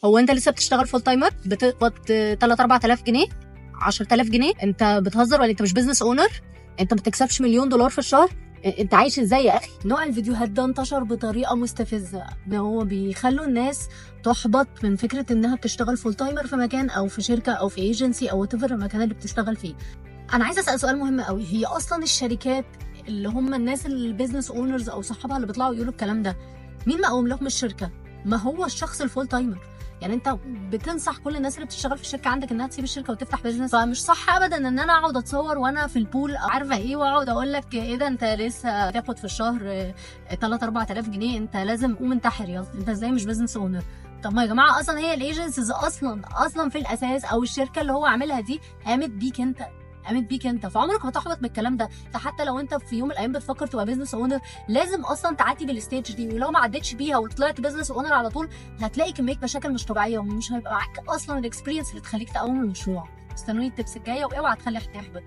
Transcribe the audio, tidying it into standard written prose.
هو انت لسه بتشتغل فول تايمر بتقبض 3 4000 جنيه 10000 جنيه؟ انت بتهزر ولا انت مش بزنس اونر؟ انت ما بتكسبش مليون دولار في الشهر؟ انت عايش ازاي يا اخي؟ نوع الفيديوهات ده انتشر بطريقه مستفزه، ان هو بيخلوا الناس تحبط من فكره انها بتشتغل فول تايمر في مكان او في شركه او في ايجنسي او whatever المكان اللي بتشتغل فيه. انا عايزه اسال سؤال مهم قوي، هي اصلا الشركات اللي هم الناس البيزنس اونرز او صحابها اللي بيطلعوا يقولوا الكلام ده، مين مقوم لهم الشركه؟ ما هو الشخص الفول تايمر. يعني انت بتنصح كل الناس اللي بتشتغل في الشركه عندك انها تسيب الشركه وتفتح بيزنس، فمش صح ابدا ان انا اقعد اتصور وانا في البول او عارفه ايه واقعد اقول لك ايه ده انت لسه تاخد في الشهر 3 4000 جنيه، انت لازم قوم انتحر يلا، انت ازاي مش بيزنس اونر؟ طب ما يا جماعه اصلا هي الايجنسيز اصلا في الاساس او الشركه اللي هو عاملها دي قامت بيك انت، فعمرك ما تحبط بالكلام ده. فحتى لو انت في يوم من الايام بتفكر تبقى بيزنس اونر لازم اصلا تعدي بالستيج دي، ولو ما عدتش بيها وطلعت بيزنس اونر على طول هتلاقي كميه مشاكل مش طبيعيه ومش هيبقى معاك اصلا الاكسبيرينس اللي تخليك تقوم المشروع. استنوني التبس الجايه واوعى تخلي حد يحبط.